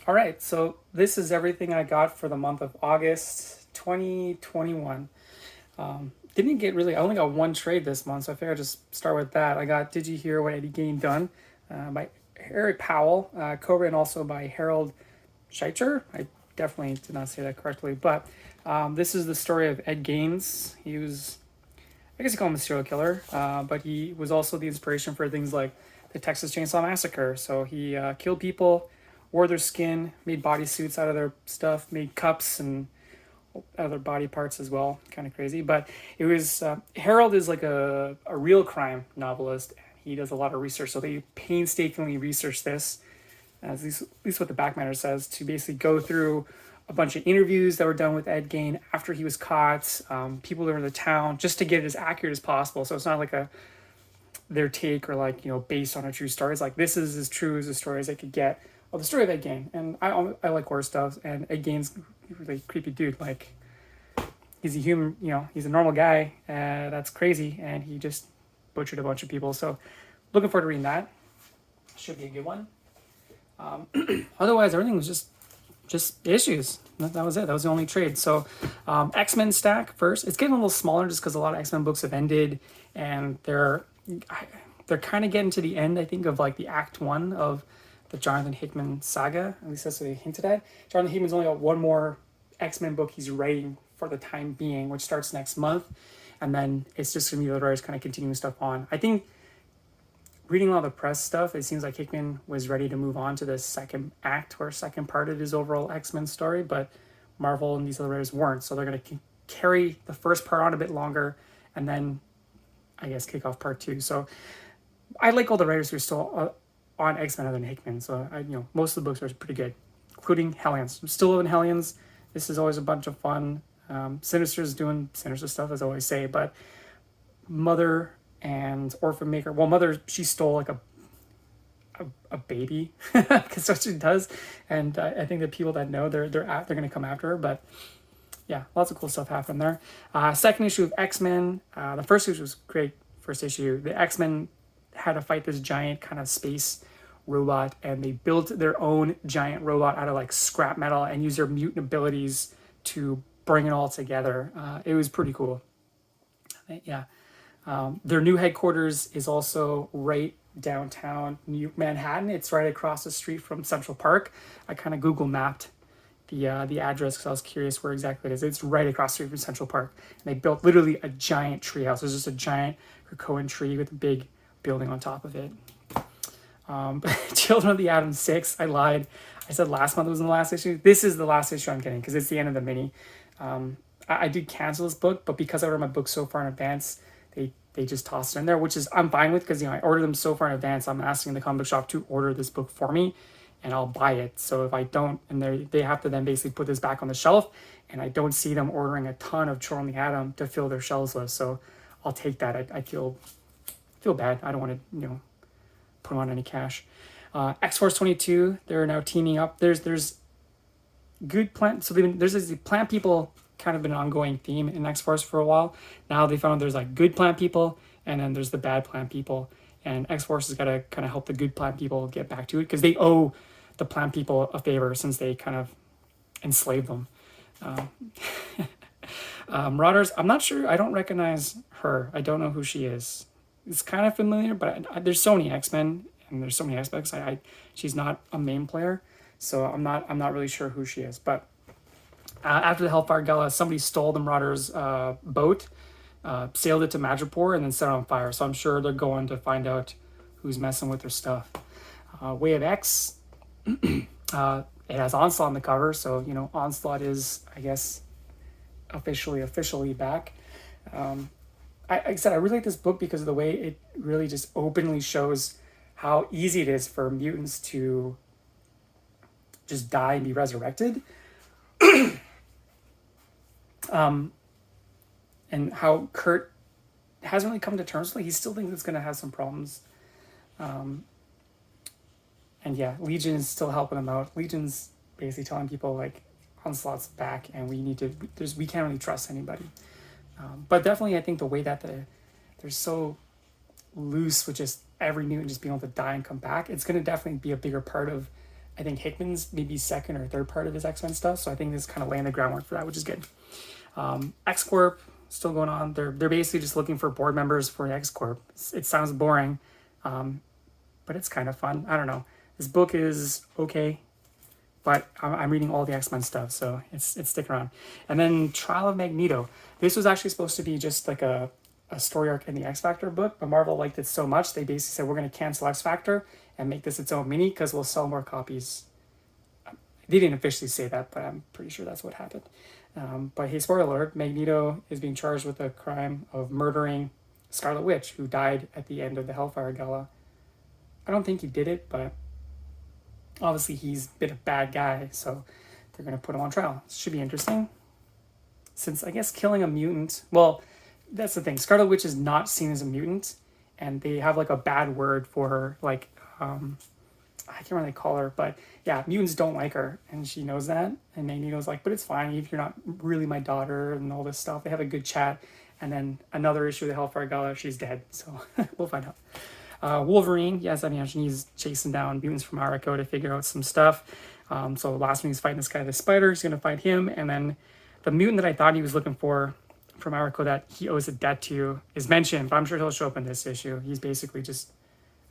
All right, so this is everything I got for the month of August 2021. Didn't get really, I only got one trade this month, so I figured I'd just start with that. I got Did You Hear What Eddie Gain Done by Eric Powell, co-written also by Harold Scheitzer. I definitely did not say that correctly, but this is the story of Ed Gaines. He was, I guess you call him a serial killer, but he was also the inspiration for things like the Texas Chainsaw Massacre. So he killed people, wore their skin, made bodysuits out of their stuff, made cups and other body parts as well. Kind of crazy. But it was, Harold is like a real crime novelist. He does a lot of research. So they painstakingly researched this, at least what the back matter says, to basically go through a bunch of interviews that were done with Ed Gein after he was caught, people that were in the town, just to get it as accurate as possible. So it's not like their take or like, based on a true story. It's like, this is as true as a story as I could get. Well, the story of Ed Gein, and I like horror stuff, and Ed Gein's a really creepy dude. Like, he's a human, he's a normal guy. That's crazy, and he just butchered a bunch of people. So, looking forward to reading that. Should be a good one. Otherwise, everything was just issues. That was it. That was the only trade. So, X-Men stack first. It's getting a little smaller just because a lot of X-Men books have ended, and they're kind of getting to the end, I think, of like the Act 1 of the Jonathan Hickman saga. At least that's what they hinted at. Jonathan Hickman's only got one more X-Men book he's writing for the time being, which starts next month, and then it's just gonna be the writers kind of continuing stuff on. I think, reading a lot of the press stuff, it seems like Hickman was ready to move on to the second act or second part of his overall X-Men story, but Marvel and these other writers weren't, so they're going to carry the first part on a bit longer and then, I guess, kick off part 2. So I like all the writers who are still on X-Men other than Hickman, so most of the books are pretty good, including Hellions. I'm still loving Hellions. This is always a bunch of fun. Sinister's doing Sinister stuff, as I always say, but Mother and Orphan Maker. Well, Mother, she stole like a baby because that's what she does, and I think the people that know they're going to come after her. But yeah, lots of cool stuff happened there. Second issue of X-Men. The first issue was great. First issue, the X-Men had to fight this giant kind of space robot, and they built their own giant robot out of like scrap metal and used their mutant abilities to bring it all together. It was pretty cool. Yeah. Their new headquarters is also right downtown New Manhattan. It's right across the street from Central Park. I kind of Google mapped the address because I was curious where exactly it is. It's right across the street from Central Park. And they built literally a giant treehouse. It's just a giant Krakoan tree with a big building on top of it. Children of the Atom 6. I lied. I said last month was in the last issue. This is the last issue I'm getting because it's the end of the mini. I did cancel this book, but because I ordered my book so far in advance, they just tossed it in there, which is I'm fine with because I ordered them so far in advance. I'm asking the comic book shop to order this book for me, and I'll buy it. So if I don't, and they have to then basically put this back on the shelf, and I don't see them ordering a ton of Children of the Atom to fill their shelves with. So I'll take that. I feel bad. I don't want to put them on any cash. X-Force 22. They're now teaming up. There's good plant. So there's these plant people. Kind of been an ongoing theme in X-Force for a while. Now they found there's like good plant people and then there's the bad plant people. And X-Force has got to kind of help the good plant people get back to it because they owe the plant people a favor since they kind of enslaved them. Marauders, I'm not sure. I don't recognize her. I don't know who she is. It's kind of familiar, but there's so many X-Men and there's so many aspects. She's not a main player, so I'm not really sure who she is, but after the Hellfire Gala, somebody stole the Marauders' boat, sailed it to Madripoor, and then set it on fire. So I'm sure they're going to find out who's messing with their stuff. Way of X, it has Onslaught on the cover, so Onslaught is, I guess, officially back. Like I said, I really like this book because of the way it really just openly shows how easy it is for mutants to just die and be resurrected. And how Kurt hasn't really come to terms with it. He still thinks it's going to have some problems. And yeah, Legion is still helping him out. Legion's basically telling people like Onslaught's back and we can't really trust anybody. But definitely I think the way that they're so loose with just every mutant just being able to die and come back, it's going to definitely be a bigger part of I think Hickman's maybe second or third part of his X-Men stuff. So I think this kind of laying the groundwork for that, which is good. X Corp still going on. They're basically just looking for board members for X Corp. It sounds boring, but it's kind of fun. I don't know. This book is okay, but I'm reading all the X-Men stuff, so it's sticking around. And then Trial of Magneto. This was actually supposed to be just like a story arc in the X Factor book, but Marvel liked it so much they basically said we're going to cancel X Factor and make this its own mini because we'll sell more copies. They didn't officially say that, but I'm pretty sure that's what happened. But hey, spoiler alert, Magneto is being charged with the crime of murdering Scarlet Witch, who died at the end of the Hellfire Gala. I don't think he did it, but obviously he's been a bad guy, so they're going to put him on trial. It should be interesting. Since I guess killing a mutant, well, that's the thing. Scarlet Witch is not seen as a mutant, and they have like a bad word for her, like, I can't remember what they call her, but yeah, mutants don't like her, and she knows that. And Magneto's like, but it's fine if you're not really my daughter, and all this stuff. They have a good chat, and then another issue of the Hellfire Gala, she's dead. So we'll find out. Wolverine, yes, I mean, he's chasing down mutants from Arico to figure out some stuff. So last one he's fighting this guy, the Spider. He's gonna fight him, and then the mutant that I thought he was looking for from Arico that he owes a debt to is mentioned, but I'm sure he'll show up in this issue. He's basically just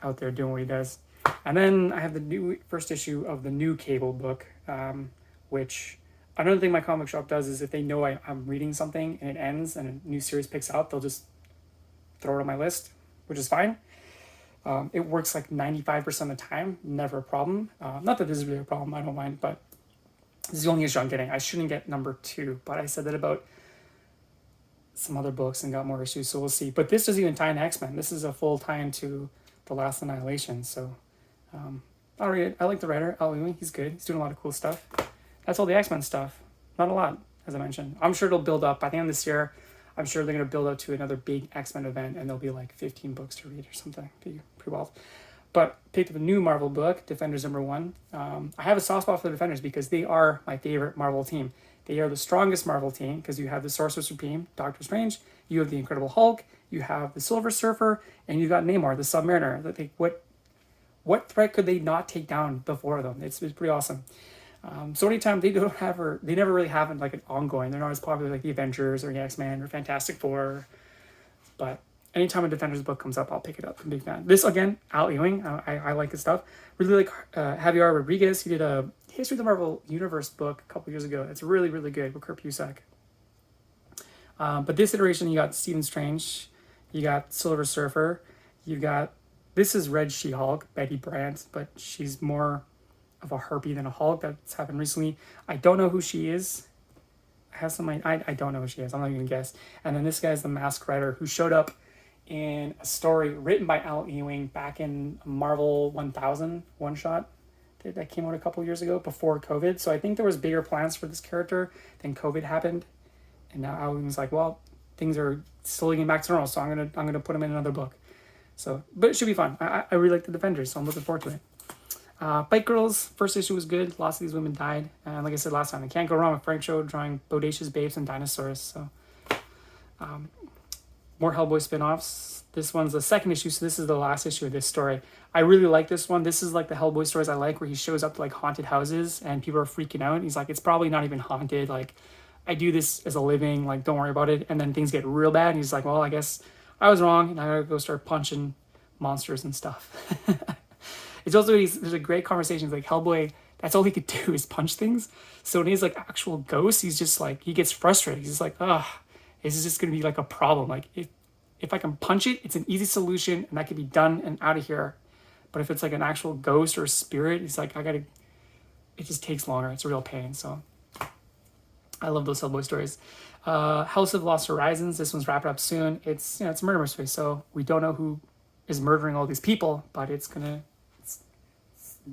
out there doing what he does. And then I have the new first issue of the new Cable book, which another thing my comic shop does is if they know I'm reading something and it ends and a new series picks up, they'll just throw it on my list, which is fine. It works like 95% of the time, never a problem. Not that this is really a problem, I don't mind, but this is the only issue I'm getting. I shouldn't get number 2, but I said that about some other books and got more issues, so we'll see. But this doesn't even tie into X-Men. This is a full tie into The Last Annihilation, so I'll read it. I like the writer, Al Ewing. He's good. He's doing a lot of cool stuff. That's all the X-Men stuff. Not a lot, as I mentioned. I'm sure it'll build up. By the end of this year, I'm sure they're going to build up to another big X-Men event, and there'll be like 15 books to read or something. Pretty wild. But picked up a new Marvel book, Defenders #1. I have a soft spot for the Defenders because they are my favorite Marvel team. They are the strongest Marvel team because you have the Sorcerer Supreme, Doctor Strange, you have the Incredible Hulk, you have the Silver Surfer, and you got Namor, the Submariner. What threat could they not take down the 4 of them? It's pretty awesome. So anytime they don't have her, they never really have like an ongoing. They're not as popular like the Avengers or the X-Men or Fantastic Four. But anytime a Defenders book comes up, I'll pick it up. I'm a big fan. This again, Al Ewing. I like his stuff. Really like Javier Rodriguez. He did a History of the Marvel Universe book a couple years ago. It's really, really good with Kurt Busiek. But this iteration, you got Stephen Strange, you got Silver Surfer, you got, this is Red She-Hulk, Betty Brant, but she's more of a harpy than a Hulk. That's happened recently. I don't know who she is. I don't know who she is. I'm not even gonna guess. And then this guy's the Masked Rider who showed up in a story written by Al Ewing back in Marvel 1000 one-shot that came out a couple years ago before COVID. So I think there was bigger plans for this character than COVID happened. And now Al Ewing's like, well, things are slowly getting back to normal, so I'm gonna put him in another book. So, but it should be fun. I really like the Defenders, so I'm looking forward to it. Bike Girls, first issue was good. Lots of these women died. And like I said last time, I can't go wrong with Frank Cho drawing bodacious babes and dinosaurs. So, more Hellboy spin-offs. This one's the second issue, so this is the last issue of this story. I really like this one. This is like the Hellboy stories I like, where he shows up to like haunted houses and people are freaking out. He's like, it's probably not even haunted. Like, I do this as a living. Like, don't worry about it. And then things get real bad. And he's like, well, I guess I was wrong, and I gotta go start punching monsters and stuff. It's also, there's a great conversation. It's like Hellboy, that's all he could do is punch things. So when he's like actual ghosts, he's just like, he gets frustrated. He's like, this is just gonna be like a problem. Like if I can punch it, it's an easy solution and that can be done and out of here. But if it's like an actual ghost or a spirit, he's like, it just takes longer. It's a real pain. So I love those Hellboy stories. House of Lost Horizons. This one's wrapping up soon. It's a murder mystery, so we don't know who is murdering all these people, but it's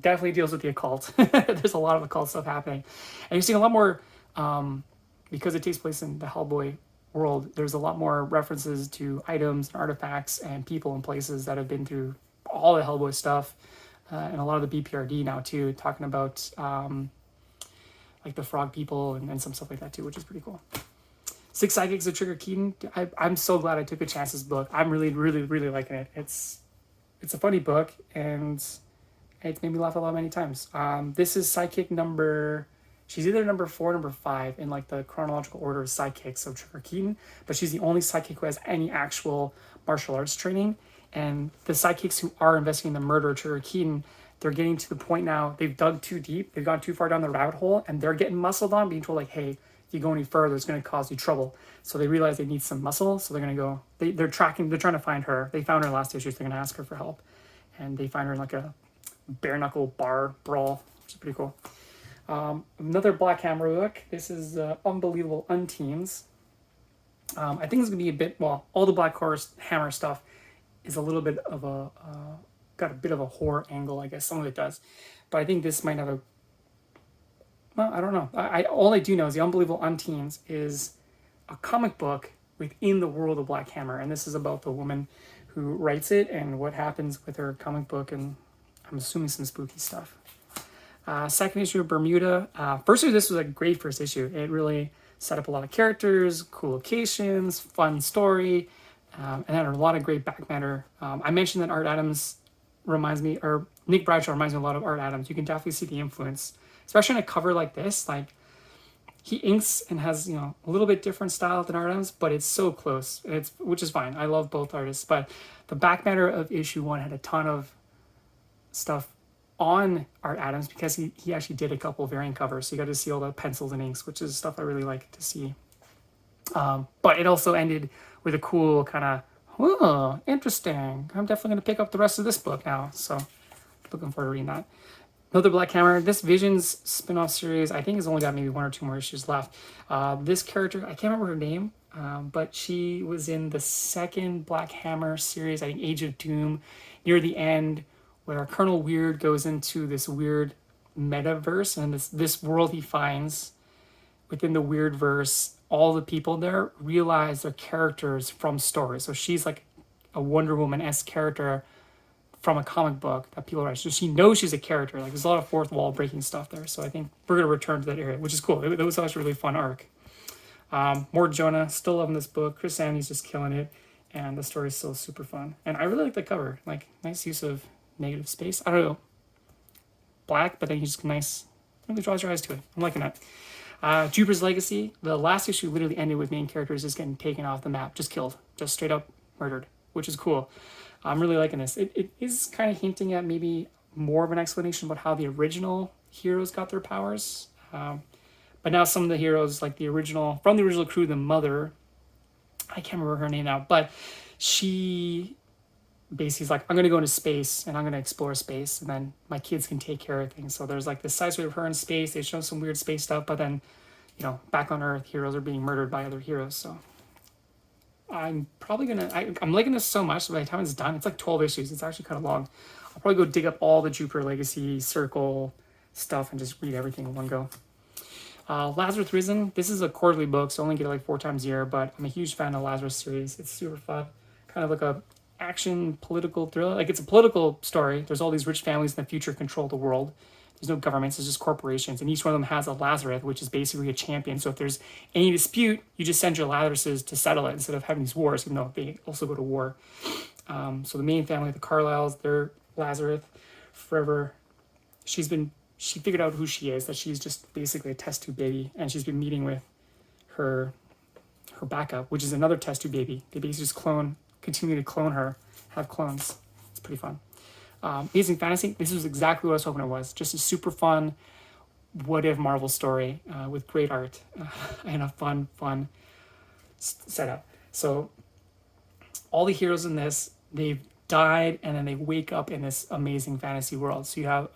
definitely deals with the occult. There's a lot of occult stuff happening, and you're seeing a lot more because it takes place in the Hellboy world. There's a lot more references to items and artifacts and people and places that have been through all the Hellboy stuff, and a lot of the BPRD now too, talking about like the frog people and some stuff like that too, which is pretty cool. Six Psychics of Trigger Keaton. I'm so glad I took a chance this book. I'm really, really, really liking it. It's a funny book, and It's made me laugh a lot many times. This is sidekick number. She's either number 4, number 5 in like the chronological order of sidekicks of Trigger Keaton, but she's the only sidekick who has any actual martial arts training. And the sidekicks who are investigating the murder of Trigger Keaton, they're getting to the point now, they've dug too deep, they've gone too far down the rabbit hole, and they're getting muscled on, being told like, hey, if you go any further, it's going to cause you trouble. So they realize they need some muscle, so they're going to go, they're trying to find her. They found her last issue, so they're going to ask her for help. And they find her in like a bare knuckle bar brawl, which is pretty cool. Another Black Hammer book. This is Unbelievable Unteens. I think it's going to be a bit, well, all the Black Hammer stuff is a little bit of a, got a bit of a horror angle, I guess. Some of it does. But I think this might have a, well, I don't know. All I do know is the Unbelievable Unteens is a comic book within the world of Black Hammer. And this is about the woman who writes it and what happens with her comic book, and I'm assuming some spooky stuff. Second issue of Bermuda. First issue, this was a great first issue. It really set up a lot of characters, cool locations, fun story, and had a lot of great back matter. I mentioned that Art Adams reminds me, or Nick Bradshaw reminds me a lot of Art Adams. You can definitely see the influence, especially on a cover like this. Like, he inks and has, you know, a little bit different style than Art Adams, but it's so close, which is fine. I love both artists, but the back matter of issue 1 had a ton of stuff on Art Adams because he actually did a couple variant covers, so you got to see all the pencils and inks, which is stuff I really like to see. But it also ended with a cool kind of, oh, interesting. I'm definitely going to pick up the rest of this book now, so looking forward to reading that. Another Black Hammer. This Visions spin-off series, I think, has only got maybe 1 or 2 more issues left. This character, I can't remember her name, but she was in the second Black Hammer series, I think Age of Doom, near the end, where Colonel Weird goes into this weird metaverse, and this world he finds within the weird verse, all the people there realize they're characters from stories. So she's like a Wonder Woman-esque character from a comic book that people write. So she knows she's a character. Like, there's a lot of fourth wall breaking stuff there. So I think we're going to return to that area, which is cool. It was actually a really fun arc. More Jonah, still loving this book. Chris Samney's just killing it, and the story is still super fun. And I really like the cover. Like, nice use of negative space. I don't know, black, but then he's just nice. Really draws your eyes to it. I'm liking that. Jupiter's Legacy. The last issue literally ended with main characters just getting taken off the map, just killed, just straight up murdered, which is cool. I'm really liking this. It is kind of hinting at maybe more of an explanation about how the original heroes got their powers. But now some of the heroes, like the original, from the original crew, the mother, I can't remember her name now, but she basically is like, I'm going to go into space and I'm going to explore space, and then my kids can take care of things. So there's like this side story of her in space. They show some weird space stuff, but then, you know, back on Earth, heroes are being murdered by other heroes. So I'm probably going to, I'm liking this so much, so by the time it's done, it's like 12 issues. It's actually kind of long. I'll probably go dig up all the Jupiter Legacy Circle stuff and just read everything in one go. Lazarus Risen. This is a quarterly book, so I only get it like 4 times a year, but I'm a huge fan of the Lazarus series. It's super fun. Kind of like a action political thriller. Like, it's a political story. There's all these rich families in the future control the world. There's no governments, it's just corporations, and each one of them has a Lazarus, which is basically a champion. So if there's any dispute, you just send your Lazaruses to settle it instead of having these wars, even though they also go to war. So the main family, the Carlyles, they're Lazarus forever. She figured out who she is, that she's just basically a test tube baby, and she's been meeting with her backup, which is another test tube baby. They basically just continue to clone her, have clones. It's pretty fun. Amazing Fantasy. This is exactly what I was hoping it was. Just a super fun what if Marvel story with great art and a fun setup. So all the heroes in this, they've died and then they wake up in this amazing fantasy world. So you have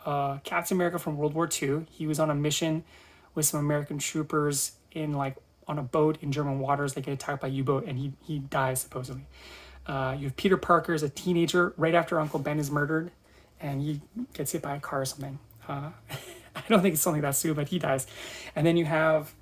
Captain America from World War II. He was on a mission with some American troopers on a boat in German waters. They get attacked by U-boat and he dies supposedly. You have Peter Parker as a teenager right after Uncle Ben is murdered, and he gets hit by a car or something. I don't think it's something that soon, but he dies. And then you have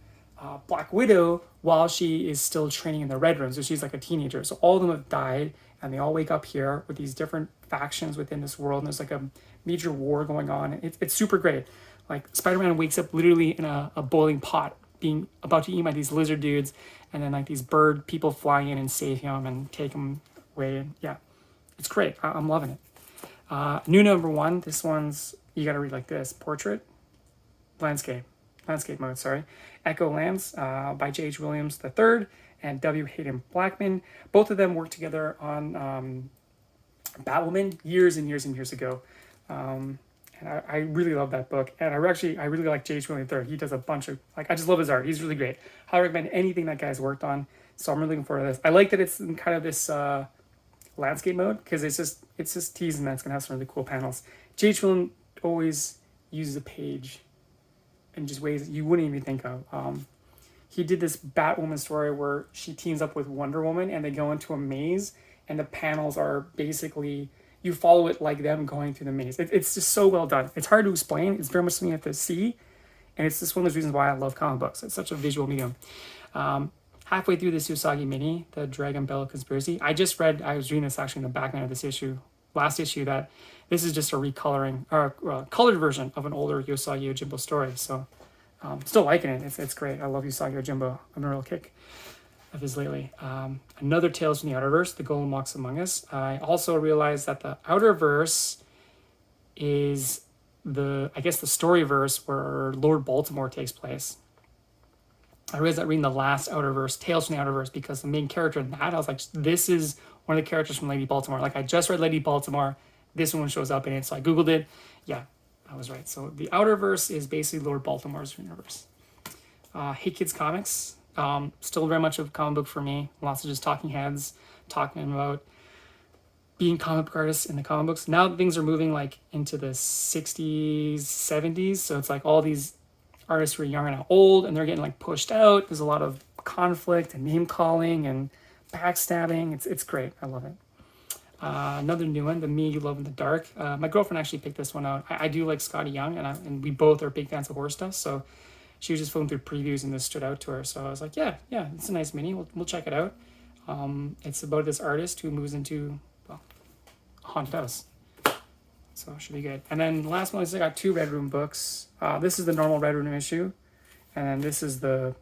Black Widow while she is still training in the Red Room, so she's like a teenager. So all of them have died, and they all wake up here with these different factions within this world, and there's like a major war going on. It's super great. Like, Spider-Man wakes up literally in a boiling pot, being about to eat by these lizard dudes, and then like these bird people fly in and save him and take him away. And yeah, it's great. I'm loving it. New number one. This one's, you got to read like this: Portrait, Landscape mode. Sorry, Echo Lands by J.H. Williams III and W. Hayden Blackman. Both of them worked together on Batwoman years and years and years ago. And I really love that book. And I really like J.H. Williams III. He does a bunch of, like, I just love his art. He's really great. I recommend anything that guy's worked on. So I'm really looking forward to this. I like that it's in kind of this landscape mode, because it's just teasing that it's going to have some really cool panels. J.H. Williams always uses a page in just ways that you wouldn't even think of. He did this Batwoman story where she teams up with Wonder Woman and they go into a maze, and the panels are basically, you follow it like them going through the maze. It's just so well done. It's hard to explain. It's very much something you have to see. And it's just one of those reasons why I love comic books. It's such a visual medium. Halfway through this Usagi mini, the Dragon Bell Conspiracy, I was reading this actually in the back end of this issue, last issue, that this is just a recoloring, or colored version of an older Usagi Yojimbo story. So still liking it. It's great. I love Usagi Yojimbo. I'm a real kick of his lately. Another Tales from the Outerverse, The Golem Walks Among Us. I also realized that the Outerverse is the story verse where Lord Baltimore takes place. I realized that reading the last Outerverse, Tales from the Outerverse, because the main character in that, I was like, this is one of the characters from Lady Baltimore. Like, I just read Lady Baltimore. This one shows up in it, so I Googled it. Yeah, I was right. So the Outerverse is basically Lord Baltimore's universe. Hey Kids Comics. Still very much of a comic book for me. Lots of just talking heads, talking about being comic book artists in the comic books. Now things are moving like into the 60s, 70s. So it's like all these artists who are young and old, and they're getting like pushed out. There's a lot of conflict and name calling and backstabbing. It's great. I love it. Another new one, The Me You Love in the Dark. My girlfriend actually picked this one out. I do like Scotty Young, and we both are big fans of horror stuff. So she was just flipping through previews and this stood out to her. So I was like, yeah, it's a nice mini. We'll check it out. It's about this artist who moves into, well, a haunted house. So it should be good. And then the last one is I got 2 Red Room books. This is the normal Red Room issue. And then this is they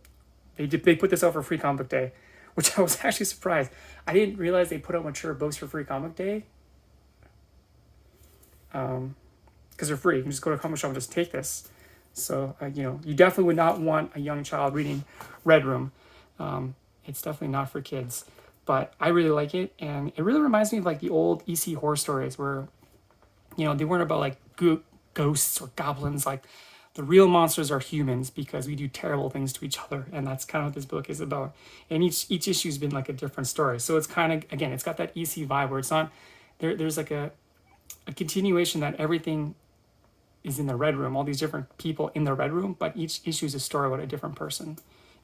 put this out for Free Comic Book Day, which I was actually surprised. I didn't realize they put out mature books for Free Comic Day. Because they're free. You can just go to a comic shop and just take this. So, you definitely would not want a young child reading Red Room. It's definitely not for kids. But I really like it. And it really reminds me of like the old EC horror stories where, they weren't about like ghosts or goblins. Like, the real monsters are humans because we do terrible things to each other. And that's kind of what this book is about. And each issue's been like a different story. So it's kind of, again, it's got that EC vibe where it's not, there's like a continuation that everything is in the Red Room, all these different people in the Red Room, but each issue is a story about a different person.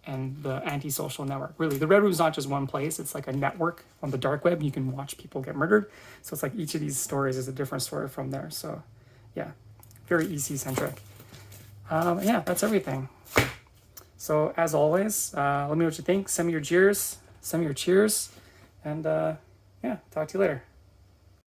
And the antisocial network. Really, the Red Room is not just one place. It's like a network on the dark web. You can watch people get murdered. So it's like each of these stories is a different story from there. So, yeah, very EC-centric. Yeah, that's everything. So, as always, let me know what you think. Send me your cheers. And, yeah, talk to you later.